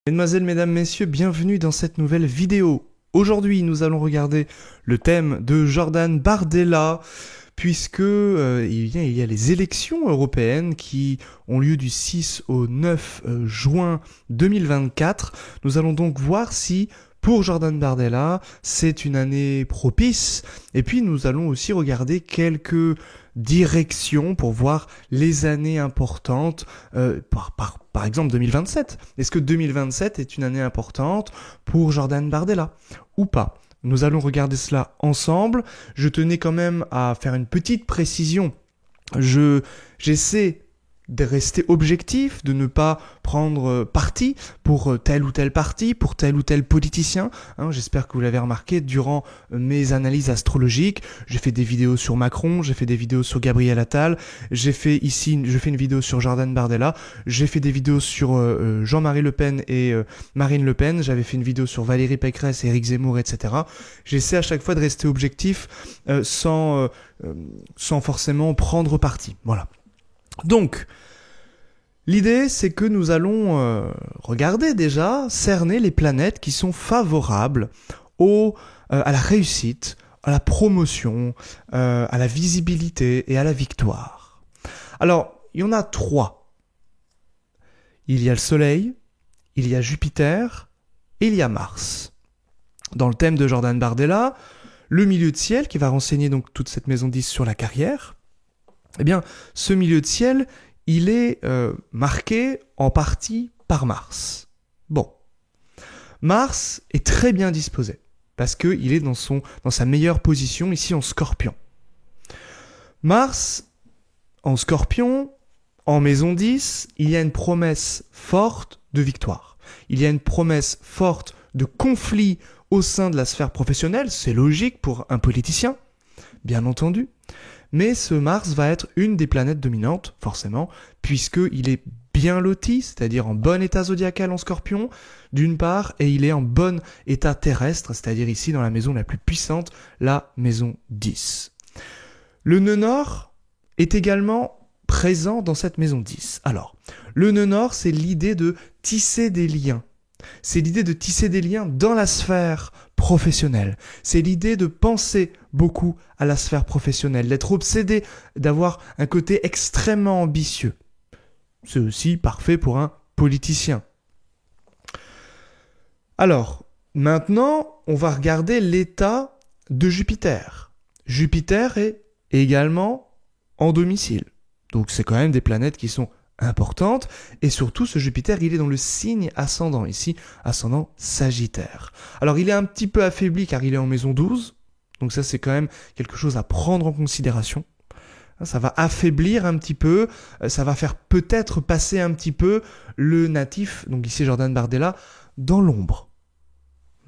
Mesdemoiselles, mesdames, messieurs, bienvenue dans cette nouvelle vidéo. Aujourd'hui, nous allons regarder le thème de Jordan Bardella, puisque il y a les élections européennes qui ont lieu du 6 au 9 juin 2024. Nous allons donc voir si, pour Jordan Bardella, c'est une année propice. Et puis, nous allons aussi regarder quelques directions pour voir les années importantes, par exemple 2027. Est-ce que 2027 est une année importante pour Jordan Bardella ou pas? Nous allons regarder cela ensemble. Je tenais quand même à faire une petite précision. J'essaie de rester objectif, de ne pas prendre parti pour tel ou tel parti, pour tel ou tel politicien. J'espère que vous l'avez remarqué, durant mes analyses astrologiques, j'ai fait des vidéos sur Macron, j'ai fait des vidéos sur Gabriel Attal, je fais une vidéo sur Jordan Bardella, j'ai fait des vidéos sur Jean-Marie Le Pen et Marine Le Pen, j'avais fait une vidéo sur Valérie Pécresse et Éric Zemmour, etc. J'essaie à chaque fois de rester objectif sans forcément prendre parti. Voilà. Donc, l'idée, c'est que nous allons regarder déjà, cerner les planètes qui sont favorables à la réussite, à la promotion, à la visibilité et à la victoire. Alors, il y en a 3. Il y a le Soleil, il y a Jupiter et il y a Mars. Dans le thème de Jordan Bardella, le milieu de ciel, qui va renseigner donc toute cette maison 10 sur la carrière, eh bien, ce milieu de ciel, il est marqué en partie par Mars. Bon. Mars est très bien disposé, parce qu'il est dans sa meilleure position, ici en Scorpion. Mars, en Scorpion, en maison 10, il y a une promesse forte de victoire. Il y a une promesse forte de conflit au sein de la sphère professionnelle, c'est logique pour un politicien, bien entendu. Mais ce Mars va être une des planètes dominantes, forcément, puisqu'il est bien loti, c'est-à-dire en bon état zodiacal en Scorpion, d'une part, et il est en bon état terrestre, c'est-à-dire ici dans la maison la plus puissante, la maison 10. Le nœud nord est également présent dans cette maison 10. Alors, le nœud nord, c'est l'idée de tisser des liens. C'est l'idée de tisser des liens dans la sphère professionnelle. C'est l'idée de penser beaucoup à la sphère professionnelle, d'être obsédé, d'avoir un côté extrêmement ambitieux. C'est aussi parfait pour un politicien. Alors, maintenant, on va regarder l'état de Jupiter. Jupiter est également en domicile. Donc c'est quand même des planètes qui sont importante, et surtout ce Jupiter, il est dans le signe ascendant, ici, ascendant Sagittaire. Alors il est un petit peu affaibli car il est en maison 12, donc ça c'est quand même quelque chose à prendre en considération. Ça va affaiblir un petit peu, ça va faire peut-être passer un petit peu le natif, donc ici Jordan Bardella, dans l'ombre.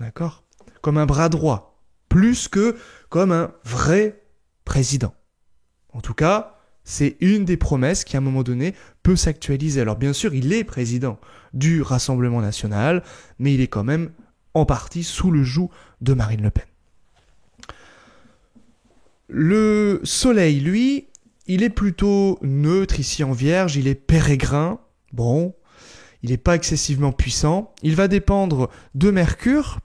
D'accord ? Comme un bras droit, plus que comme un vrai président. En tout cas, c'est une des promesses qui, à un moment donné, peut s'actualiser. Alors bien sûr, il est président du Rassemblement national, mais il est quand même en partie sous le joug de Marine Le Pen. Le Soleil, lui, il est plutôt neutre ici en Vierge, il est pérégrin. Bon, il n'est pas excessivement puissant. Il va dépendre de Mercure.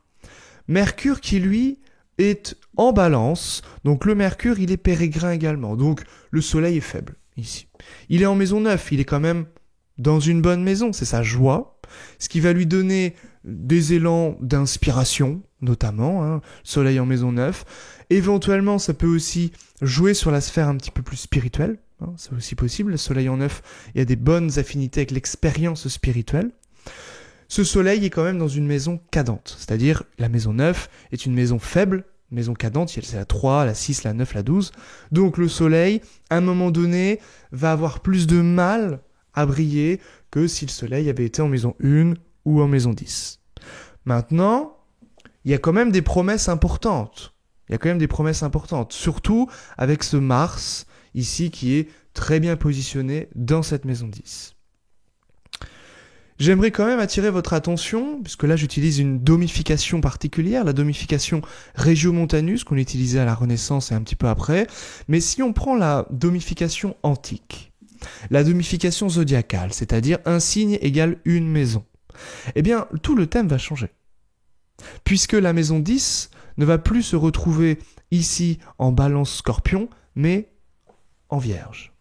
Mercure qui, lui, est en balance, donc le Mercure il est pérégrin également, donc le Soleil est faible ici. Il est en maison 9, il est quand même dans une bonne maison, c'est sa joie, ce qui va lui donner des élans d'inspiration, notamment, Soleil en maison 9. Éventuellement ça peut aussi jouer sur la sphère un petit peu plus spirituelle, c'est aussi possible, le Soleil en 9, il y a des bonnes affinités avec l'expérience spirituelle. Ce Soleil est quand même dans une maison cadente, c'est-à-dire la maison 9 est une maison faible, maison cadente, c'est la 3, la 6, la 9, la 12. Donc le Soleil, à un moment donné, va avoir plus de mal à briller que si le Soleil avait été en maison 1 ou en maison 10. Maintenant, il y a quand même des promesses importantes. Surtout avec ce Mars, ici, qui est très bien positionné dans cette maison 10. J'aimerais quand même attirer votre attention, puisque là j'utilise une domification particulière, la domification Regiomontanus qu'on utilisait à la Renaissance et un petit peu après, mais si on prend la domification antique, la domification zodiacale, c'est-à-dire un signe égale une maison, Eh bien, tout le thème va changer. Puisque la maison 10 ne va plus se retrouver ici en balance scorpion, mais en vierge.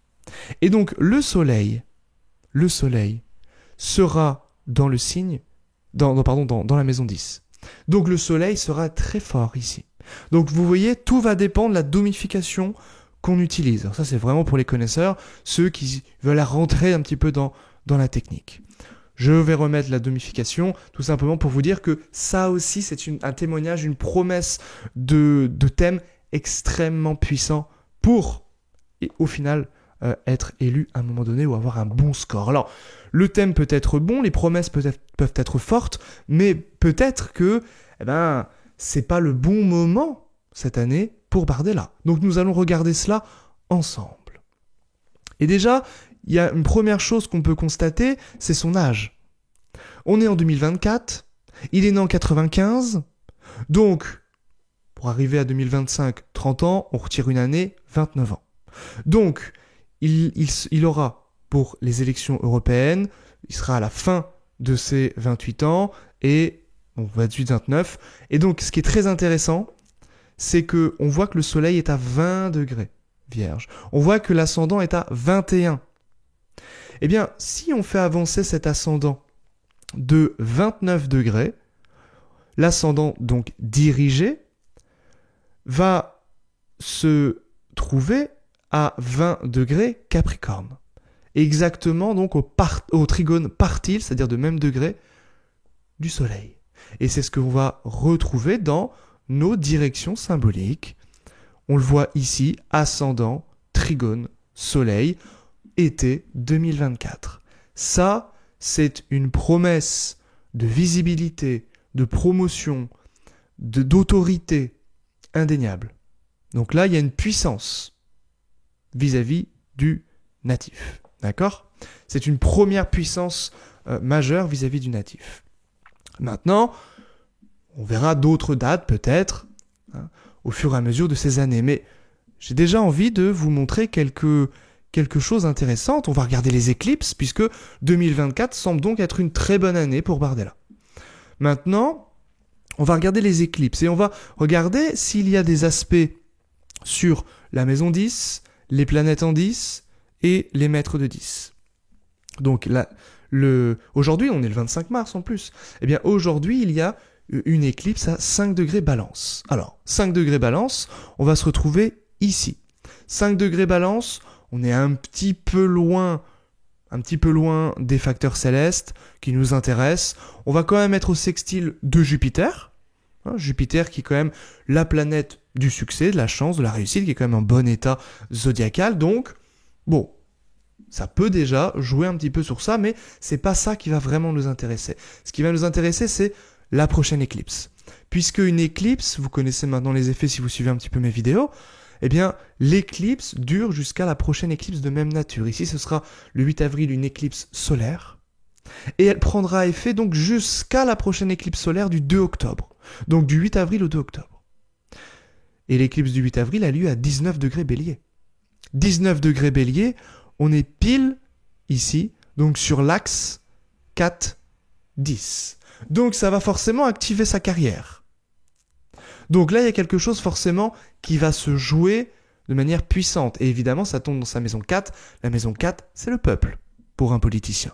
Et donc, le soleil sera dans le signe, dans la maison 10. Donc, le soleil sera très fort ici. Donc, vous voyez, tout va dépendre de la domification qu'on utilise. Alors ça, c'est vraiment pour les connaisseurs, ceux qui veulent rentrer un petit peu dans la technique. Je vais remettre la domification, tout simplement pour vous dire que ça aussi, c'est un témoignage, une promesse de thème extrêmement puissant pour, et au final, être élu à un moment donné ou avoir un bon score. Alors, le thème peut être bon, les promesses peuvent être fortes, mais peut-être que c'est pas le bon moment cette année pour Bardella. Donc nous allons regarder cela ensemble. Et déjà, il y a une première chose qu'on peut constater, c'est son âge. On est en 2024, il est né en 95, donc pour arriver à 2025, 30 ans, on retire une année, 29 ans. Donc, il aura, pour les élections européennes, il sera à la fin de ses 28 ans, et donc 28-29. Et donc, ce qui est très intéressant, c'est qu'on voit que le soleil est à 20 degrés, vierge. On voit que l'ascendant est à 21. Eh bien, si on fait avancer cet ascendant de 29 degrés, l'ascendant donc dirigé va se trouver à 20 degrés Capricorne. Exactement donc au trigone partile, c'est-à-dire de même degré du soleil. Et c'est ce qu'on va retrouver dans nos directions symboliques. On le voit ici, ascendant, trigone, soleil, été 2024. Ça, c'est une promesse de visibilité, de promotion, d'autorité indéniable. Donc là, il y a une puissance vis-à-vis du natif. D'accord ? C'est une première puissance majeure vis-à-vis du natif. Maintenant, on verra d'autres dates peut-être au fur et à mesure de ces années. Mais j'ai déjà envie de vous montrer quelque chose d'intéressant. On va regarder les éclipses, puisque 2024 semble donc être une très bonne année pour Bardella. Maintenant, on va regarder les éclipses et on va regarder s'il y a des aspects sur la maison 10, les planètes en 10 et les maîtres de 10. Donc là, aujourd'hui, on est le 25 mars en plus. Eh bien, aujourd'hui, il y a une éclipse à 5 degrés balance. Alors, 5 degrés balance, on va se retrouver ici. 5 degrés balance, on est un petit peu loin des facteurs célestes qui nous intéressent. On va quand même être au sextile de Jupiter. Jupiter qui est quand même la planète du succès, de la chance, de la réussite, qui est quand même en bon état zodiacal. Donc, bon, ça peut déjà jouer un petit peu sur ça, mais c'est pas ça qui va vraiment nous intéresser. Ce qui va nous intéresser, c'est la prochaine éclipse. Puisque une éclipse, vous connaissez maintenant les effets si vous suivez un petit peu mes vidéos, eh bien, l'éclipse dure jusqu'à la prochaine éclipse de même nature. Ici, ce sera le 8 avril, une éclipse solaire. Et elle prendra effet donc jusqu'à la prochaine éclipse solaire du 2 octobre. Donc du 8 avril au 2 octobre. Et l'éclipse du 8 avril a lieu à 19 degrés bélier. 19 degrés bélier, on est pile ici, donc sur l'axe 4-10. Donc ça va forcément activer sa carrière. Donc là, il y a quelque chose forcément qui va se jouer de manière puissante. Et évidemment, ça tombe dans sa maison 4. La maison 4, c'est le peuple, pour un politicien.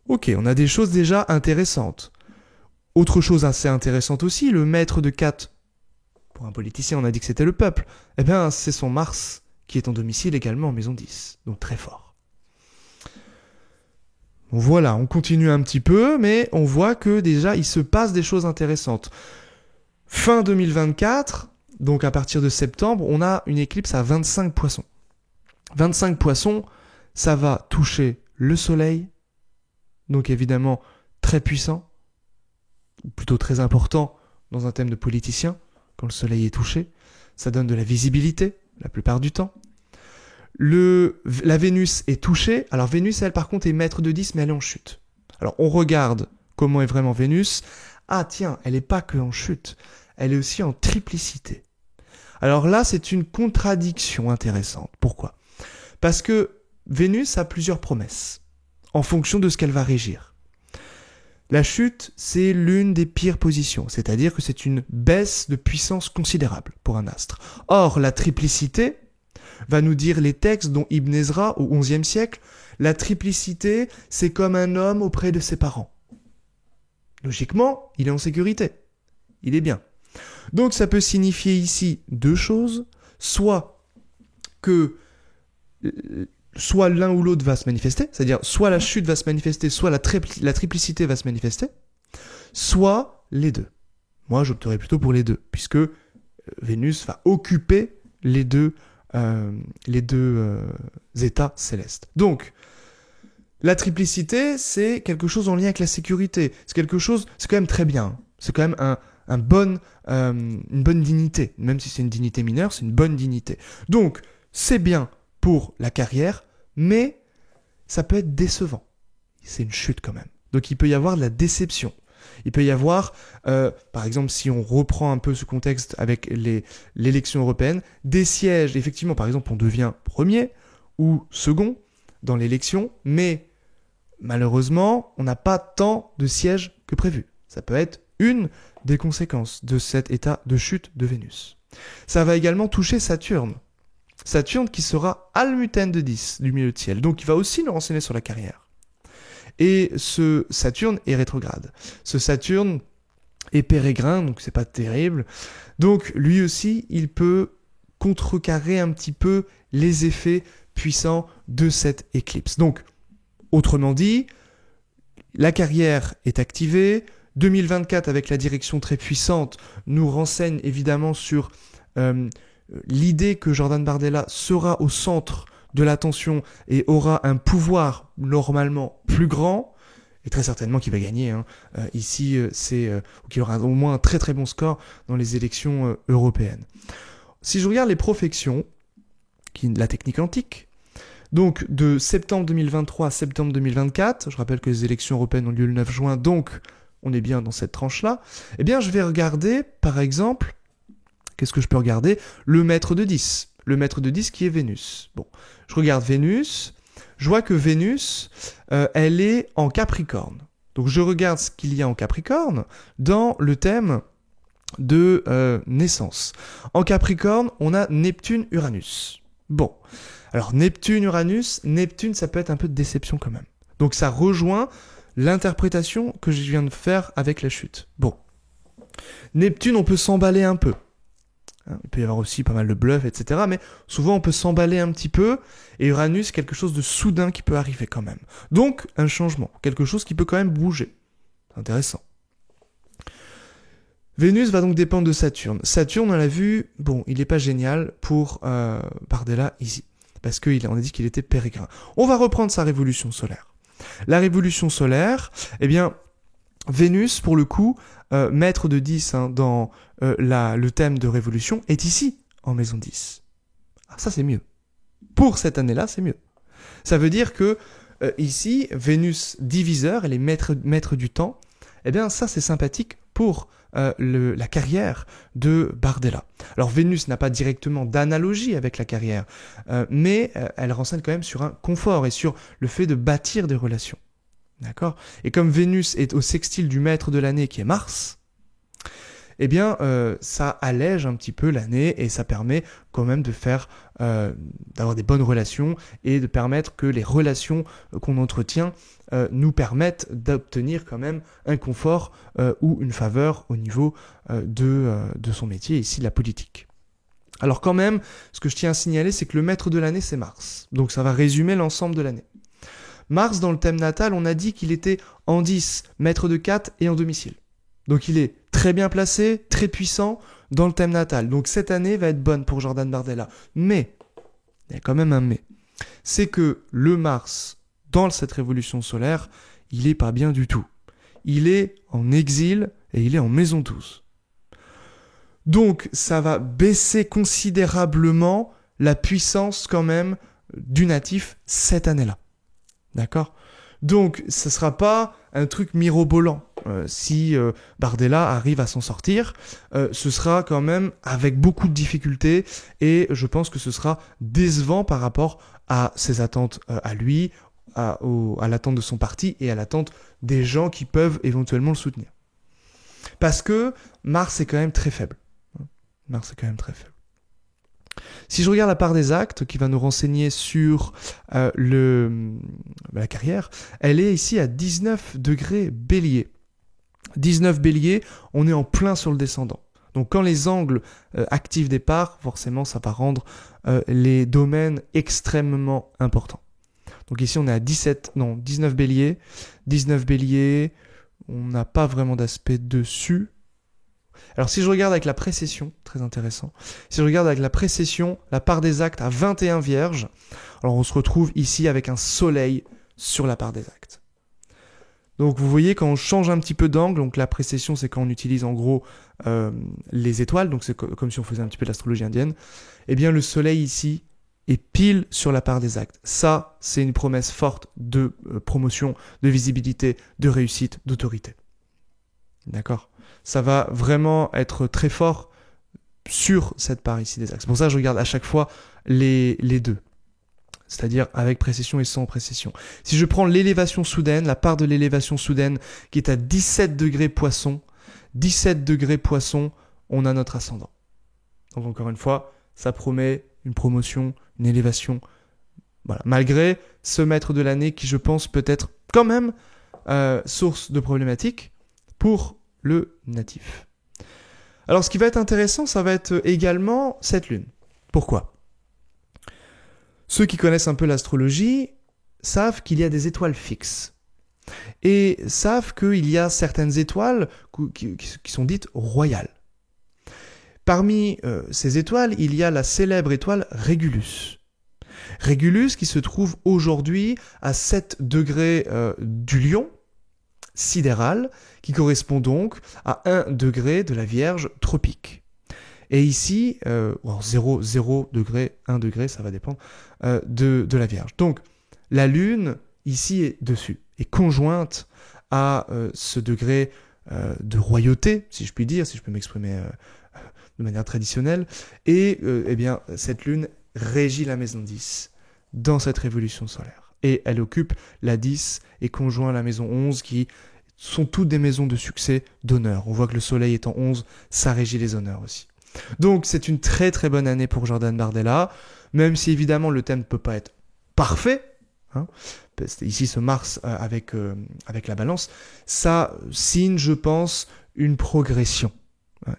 Ok, on a des choses déjà intéressantes. Autre chose assez intéressante aussi, le maître de 4, pour un politicien, on a dit que c'était le peuple. Eh bien, c'est son Mars qui est en domicile également en maison 10. Donc très fort. Bon, voilà, on continue un petit peu, mais on voit que déjà, il se passe des choses intéressantes. Fin 2024, donc à partir de septembre, on a une éclipse à 25 poissons. 25 poissons, ça va toucher le soleil, donc évidemment très puissant, plutôt très important dans un thème de politicien, quand le soleil est touché. Ça donne de la visibilité, la plupart du temps. La Vénus est touchée. Alors Vénus, elle, par contre, est maître de 10, mais elle est en chute. Alors on regarde comment est vraiment Vénus. Ah tiens, elle n'est pas que en chute, elle est aussi en triplicité. Alors là, c'est une contradiction intéressante. Pourquoi ? Parce que Vénus a plusieurs promesses, en fonction de ce qu'elle va régir. La chute, c'est l'une des pires positions, c'est-à-dire que c'est une baisse de puissance considérable pour un astre. Or, la triplicité, va nous dire les textes dont Ibn Ezra au XIe siècle, la triplicité, c'est comme un homme auprès de ses parents. Logiquement, il est en sécurité. Il est bien. Donc ça peut signifier ici deux choses, soit l'un ou l'autre va se manifester, c'est-à-dire soit la chute va se manifester, soit la triplicité va se manifester, soit les deux. Moi, j'opterais plutôt pour les deux, puisque Vénus va occuper les deux états célestes. Donc, la triplicité, c'est quelque chose en lien avec la sécurité. C'est quand même très bien. C'est quand même une bonne dignité. Même si c'est une dignité mineure, c'est une bonne dignité. Donc, c'est bien pour la carrière, mais ça peut être décevant. C'est une chute quand même. Donc, il peut y avoir de la déception. Il peut y avoir, par exemple, si on reprend un peu ce contexte avec l'élection européenne, des sièges, effectivement, par exemple, on devient premier ou second dans l'élection, mais malheureusement, on n'a pas tant de sièges que prévu. Ça peut être une des conséquences de cet état de chute de Vénus. Ça va également toucher Saturne. Saturne qui sera almutène de 10 du milieu de ciel, donc il va aussi nous renseigner sur la carrière. Et ce Saturne est rétrograde. Ce Saturne est pérégrin, donc c'est pas terrible. Donc lui aussi, il peut contrecarrer un petit peu les effets puissants de cette éclipse. Donc, autrement dit, la carrière est activée. 2024, avec la direction très puissante, nous renseigne évidemment sur l'idée que Jordan Bardella sera au centre de l'attention et aura un pouvoir normalement plus grand, et très certainement qu'il va gagner. Ici, qu'il aura au moins un très très bon score dans les élections européennes. Si je regarde les profections, la technique antique, donc de septembre 2023 à septembre 2024, je rappelle que les élections européennes ont lieu le 9 juin, donc on est bien dans cette tranche-là, eh bien je vais regarder, par exemple, qu'est-ce que je peux regarder ? Le maître de 10. Le maître de 10 qui est Vénus. Bon, je regarde Vénus, je vois que Vénus, elle est en Capricorne. Donc je regarde ce qu'il y a en Capricorne dans le thème de naissance. En Capricorne, on a Neptune-Uranus. Bon, alors Neptune-Uranus, Neptune, ça peut être un peu de déception quand même. Donc ça rejoint l'interprétation que je viens de faire avec la chute. Bon, Neptune, on peut s'emballer un peu. Il peut y avoir aussi pas mal de bluff, etc. Mais souvent, on peut s'emballer un petit peu. Et Uranus, quelque chose de soudain qui peut arriver quand même. Donc, un changement. Quelque chose qui peut quand même bouger. C'est intéressant. Vénus va donc dépendre de Saturne. Saturne, on l'a vu, bon, il n'est pas génial pour Bardella ici. Parce qu'on a dit qu'il était pérégrin. On va reprendre sa révolution solaire. La révolution solaire, eh bien, Vénus, pour le coup, maître de 10 dans le thème de révolution, est ici, en maison 10. Ah, ça, c'est mieux. Pour cette année-là, c'est mieux. Ça veut dire que, ici, Vénus diviseur, elle est maître du temps. Eh bien, ça, c'est sympathique pour la carrière de Bardella. Alors, Vénus n'a pas directement d'analogie avec la carrière, mais elle renseigne quand même sur un confort et sur le fait de bâtir des relations. D'accord ? Et comme Vénus est au sextile du maître de l'année qui est Mars, eh bien, ça allège un petit peu l'année et ça permet quand même de faire, d'avoir des bonnes relations et de permettre que les relations qu'on entretient nous permettent d'obtenir quand même un confort ou une faveur au niveau de son métier, ici la politique. Alors quand même, ce que je tiens à signaler, c'est que le maître de l'année, c'est Mars. Donc ça va résumer l'ensemble de l'année. Mars, dans le thème natal, on a dit qu'il était en 10, maître de 4 et en domicile. Donc il est très bien placé, très puissant dans le thème natal. Donc cette année va être bonne pour Jordan Bardella. Mais, il y a quand même un mais, c'est que le Mars, dans cette révolution solaire, il est pas bien du tout. Il est en exil et il est en maison 12. Donc ça va baisser considérablement la puissance quand même du natif cette année-là. D'accord ? Donc, ce ne sera pas un truc mirobolant. Si Bardella arrive à s'en sortir, ce sera quand même avec beaucoup de difficultés et je pense que ce sera décevant par rapport à ses attentes à lui, à l'attente de son parti et à l'attente des gens qui peuvent éventuellement le soutenir. Parce que Mars est quand même très faible. Mars est quand même très faible. Si je regarde la part des actes qui va nous renseigner sur la carrière, elle est ici à 19 degrés bélier. 19 bélier, on est en plein sur le descendant. Donc quand les angles actifs départ, forcément ça va rendre les domaines extrêmement importants. Donc ici on est à 19 bélier. 19 bélier, on n'a pas vraiment d'aspect dessus. Alors si je regarde avec la précession, très intéressant, si je regarde avec la précession, la part des actes à 21 vierges, alors on se retrouve ici avec un soleil sur la part des actes. Donc vous voyez quand on change un petit peu d'angle, donc la précession c'est quand on utilise en gros les étoiles, donc c'est comme si on faisait un petit peu de l'astrologie indienne, eh bien le soleil ici est pile sur la part des actes. Ça c'est une promesse forte de promotion, de visibilité, de réussite, d'autorité. D'accord ? Ça va vraiment être très fort sur cette part ici des axes. C'est pour ça que je regarde à chaque fois les deux. C'est-à-dire avec précession et sans précession. Si je prends l'élévation soudaine, la part de l'élévation soudaine qui est à 17 degrés poisson, 17 degrés poisson, on a notre ascendant. Donc encore une fois, ça promet une promotion, une élévation. Voilà. Malgré ce maître de l'année qui, je pense, peut être quand même source de problématiques pour le natif. Alors ce qui va être intéressant, ça va être également cette lune. Pourquoi ? Ceux qui connaissent un peu l'astrologie savent qu'il y a des étoiles fixes et savent qu'il y a certaines étoiles qui sont dites royales. Parmi ces étoiles, il y a la célèbre étoile Régulus. Régulus qui se trouve aujourd'hui à 7 degrés du Lion, sidéral, qui correspond donc à 1 degré de la Vierge tropique. Et ici, 0 degré, 1 degré, ça va dépendre, de la Vierge. Donc, la Lune, ici, est dessus, est conjointe à ce degré de royauté, si je puis dire, si je peux m'exprimer de manière traditionnelle. Et eh bien, cette Lune régit la maison 10 dans cette révolution solaire. Et elle occupe la 10 et conjoint la maison 11 qui sont toutes des maisons de succès, d'honneur. On voit que le soleil est en 11, ça régit les honneurs aussi. Donc c'est une très très bonne année pour Jordan Bardella, même si évidemment le thème ne peut pas être parfait. Ici ce Mars avec la balance, ça signe je pense une progression.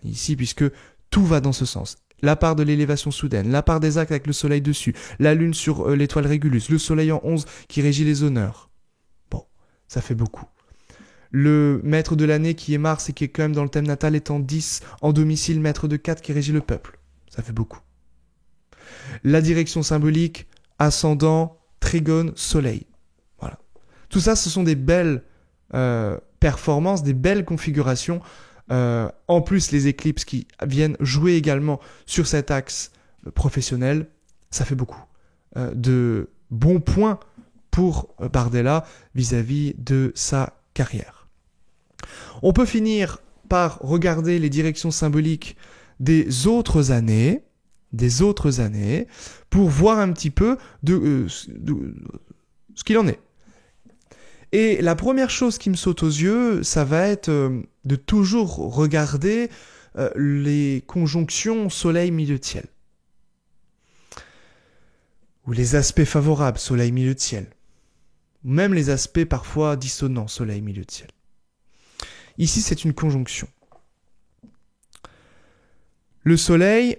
Ici puisque tout va dans ce sens. La part de l'élévation soudaine, la part des actes avec le soleil dessus, la lune sur l'étoile Régulus, le soleil en 11 qui régit les honneurs. Bon, ça fait beaucoup. Le maître de l'année qui est Mars et qui est quand même dans le thème natal est en 10, en domicile, maître de 4 qui régit le peuple. Ça fait beaucoup. La direction symbolique, ascendant, trigone, soleil. Voilà. Tout ça, ce sont des belles performances, des belles configurations. En plus, les éclipses qui viennent jouer également sur cet axe professionnel, ça fait beaucoup de bons points pour Bardella vis-à-vis de sa carrière. On peut finir par regarder les directions symboliques des autres années, pour voir un petit peu de ce qu'il en est. Et la première chose qui me saute aux yeux, ça va être de toujours regarder les conjonctions soleil-milieu de ciel. Ou les aspects favorables soleil-milieu de ciel. Ou même les aspects parfois dissonants soleil-milieu de ciel. Ici, c'est une conjonction. Le soleil,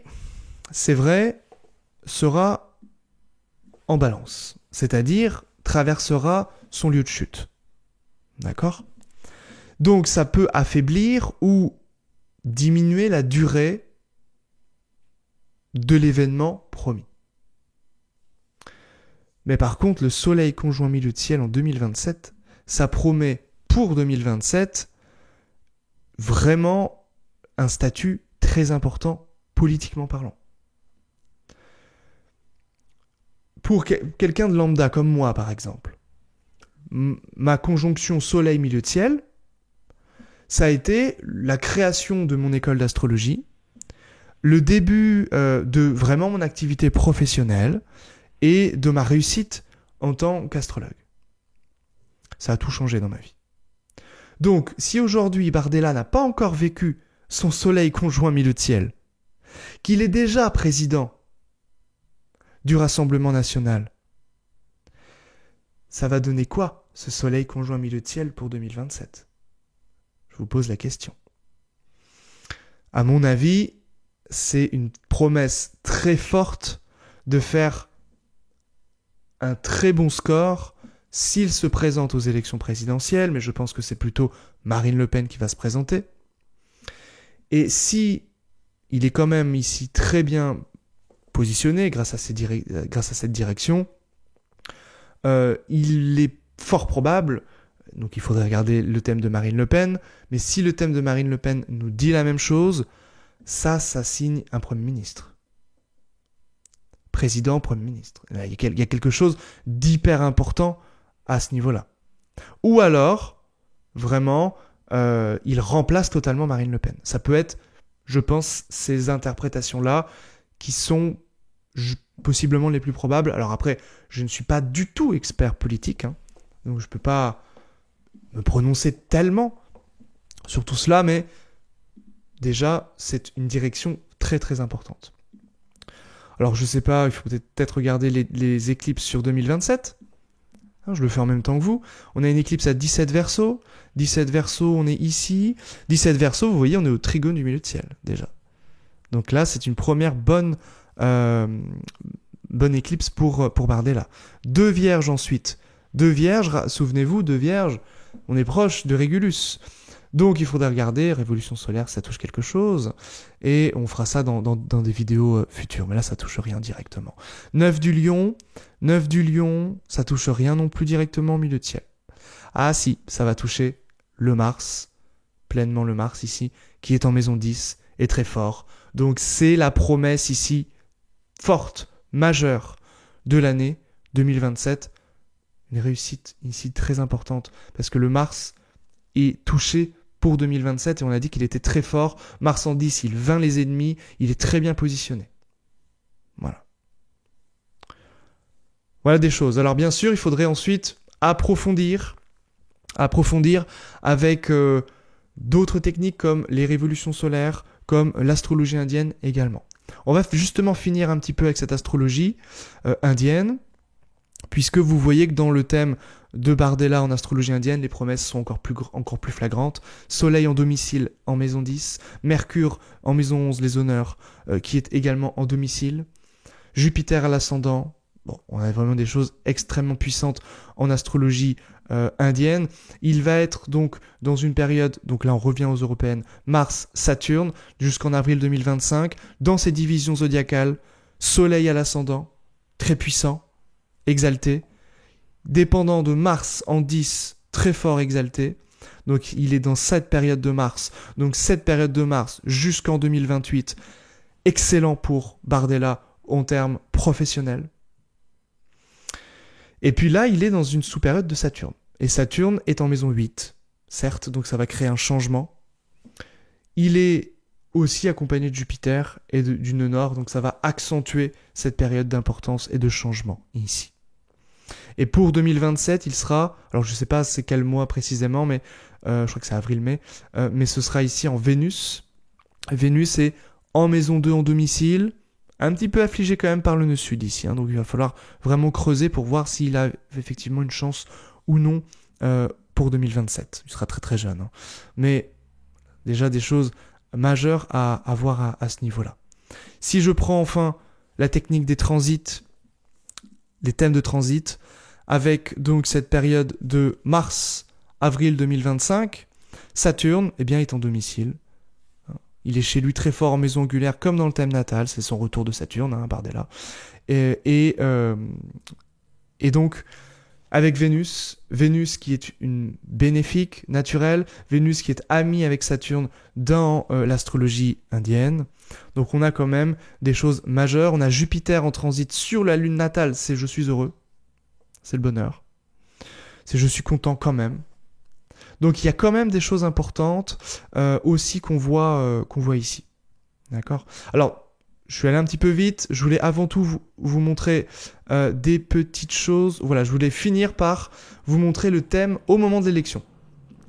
c'est vrai, sera en balance. C'est-à-dire, traversera son lieu de chute. D'accord ? Donc, ça peut affaiblir ou diminuer la durée de l'événement promis. Mais par contre, le soleil conjoint milieu de ciel en 2027, ça promet pour 2027 vraiment un statut très important politiquement parlant. Pour quelqu'un de lambda comme moi, par exemple, ma conjonction soleil-milieu de ciel, ça a été la création de mon école d'astrologie, le début de vraiment mon activité professionnelle et de ma réussite en tant qu'astrologue. Ça a tout changé dans ma vie. Donc, si aujourd'hui Bardella n'a pas encore vécu son soleil conjoint milieu de ciel, qu'il est déjà président du Rassemblement national, ça va donner quoi, ce soleil conjoint milieu de ciel pour 2027 ? Je vous pose la question. À mon avis, c'est une promesse très forte de faire un très bon score s'il se présente aux élections présidentielles, mais je pense que c'est plutôt Marine Le Pen qui va se présenter. Et si il est quand même ici très bien positionné grâce à cette direction, il est fort probable, donc il faudrait regarder le thème de Marine Le Pen, mais si le thème de Marine Le Pen nous dit la même chose, ça signe un Premier ministre. Président, Premier ministre. Il y a quelque chose d'hyper important à ce niveau-là. Ou alors, vraiment, il remplace totalement Marine Le Pen. Ça peut être, je pense, ces interprétations-là qui sont possiblement les plus probables. Alors après, je ne suis pas du tout expert politique, hein, donc je ne peux pas me prononcer tellement sur tout cela, mais déjà, c'est une direction très très importante. Alors je ne sais pas, il faut peut-être regarder les éclipses sur 2027. Je le fais en même temps que vous. On a une éclipse à 17 Verseau. 17 Verseau, on est ici. 17 Verseau, vous voyez, on est au trigone du milieu de ciel, déjà. Donc là, c'est une première bonne éclipse pour Bardella. 2 Vierges ensuite. 2 Vierges, souvenez-vous, 2 Vierges, on est proche de Régulus. Donc il faudra regarder, Révolution solaire, ça touche quelque chose. Et on fera ça dans des vidéos futures. Mais là, ça touche rien directement. 9 du Lion, ça touche rien non plus directement au milieu de ciel. Ah si, ça va toucher le Mars, pleinement le Mars ici, qui est en maison 10, et très fort. Donc c'est la promesse ici, forte, majeure, de l'année 2027. Une réussite ici très importante, parce que le Mars est touché pour 2027, et on a dit qu'il était très fort. Mars en 10, il vainc les ennemis, il est très bien positionné. Voilà. Voilà des choses. Alors bien sûr, il faudrait ensuite approfondir avec d'autres techniques comme les révolutions solaires, comme l'astrologie indienne également. On va justement finir un petit peu avec cette astrologie indienne, puisque vous voyez que dans le thème de Bardella en astrologie indienne, les promesses sont encore plus flagrantes. Soleil en domicile en maison 10, Mercure en maison 11, les honneurs, qui est également en domicile, Jupiter à l'ascendant. Bon, on a vraiment des choses extrêmement puissantes en astrologie indienne. Il va être donc dans une période, donc là on revient aux européennes, Mars, Saturne, jusqu'en avril 2025, dans ces divisions zodiacales, Soleil à l'ascendant, très puissant, exalté, dépendant de Mars en 10, très fort exalté. Donc il est dans cette période de Mars. Donc cette période de Mars jusqu'en 2028, excellent pour Bardella en termes professionnels. Et puis là, il est dans une sous-période de Saturne. Et Saturne est en maison 8, certes, donc ça va créer un changement. Il est aussi accompagné de Jupiter et du nœud nord, donc ça va accentuer cette période d'importance et de changement ici. Et pour 2027, il sera, alors je ne sais pas c'est quel mois précisément, mais je crois que c'est avril-mai, mais ce sera ici en Vénus. Vénus est en maison 2 en domicile, un petit peu affligé quand même par le nœud sud ici, hein, donc il va falloir vraiment creuser pour voir s'il a effectivement une chance ou non pour 2027. Il sera très très jeune, hein. Mais déjà des choses majeures à voir à ce niveau-là. Si je prends enfin la technique des transits, les thèmes de transit, avec donc cette période de mars-avril 2025, Saturne est en domicile. Il est chez lui très fort en maison angulaire, comme dans le thème natal, c'est son retour de Saturne, hein, Bardella. Et donc, avec Vénus qui est une bénéfique naturelle, Vénus qui est amie avec Saturne dans l'astrologie indienne. Donc on a quand même des choses majeures. On a Jupiter en transit sur la lune natale, c'est je suis heureux, c'est le bonheur. C'est je suis content quand même. Donc il y a quand même des choses importantes aussi qu'on voit ici. D'accord ? Alors, je suis allé un petit peu vite. Je voulais avant tout vous montrer des petites choses. Voilà, je voulais finir par vous montrer le thème au moment de l'élection.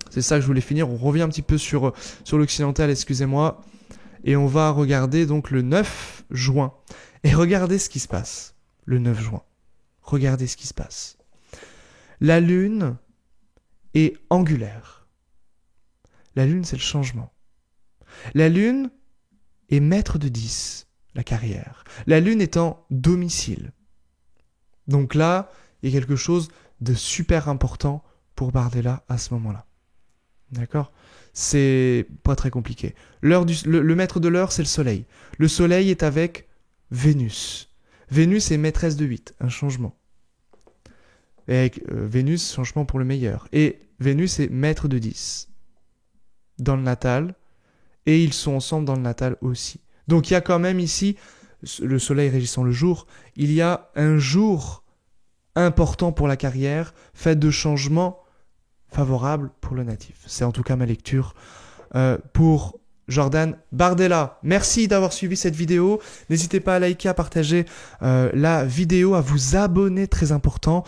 C'est ça que je voulais finir. On revient un petit peu sur l'occidental, excusez-moi. Et on va regarder donc le 9 juin. Et regardez ce qui se passe le 9 juin. Regardez ce qui se passe. La Lune est angulaire. La Lune, c'est le changement. La Lune est maître de 10, la carrière. La Lune est en domicile. Donc là, il y a quelque chose de super important pour Bardella à ce moment-là. D'accord ? C'est pas très compliqué. Le maître de l'heure, c'est le Soleil. Le Soleil est avec Vénus. Vénus est maîtresse de 8, un changement. Et avec Vénus, changement pour le meilleur. Et Vénus est maître de 10 dans le natal. Et ils sont ensemble dans le natal aussi. Donc il y a quand même ici, le Soleil régissant le jour, il y a un jour important pour la carrière, fait de changements favorables pour le natif. C'est en tout cas ma lecture pour Jordan Bardella. Merci d'avoir suivi cette vidéo. N'hésitez pas à liker, à partager la vidéo, à vous abonner, très important,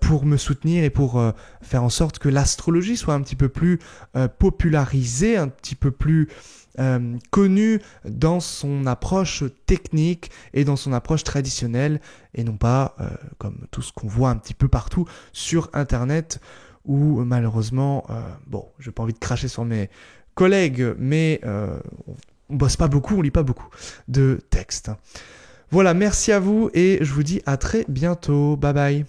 pour me soutenir et pour faire en sorte que l'astrologie soit un petit peu plus popularisée, un petit peu plus connue dans son approche technique et dans son approche traditionnelle, et non pas comme tout ce qu'on voit un petit peu partout sur Internet, où malheureusement, j'ai pas envie de cracher sur mes collègues, mais on bosse pas beaucoup, on lit pas beaucoup de textes. Voilà, merci à vous et je vous dis à très bientôt. Bye bye.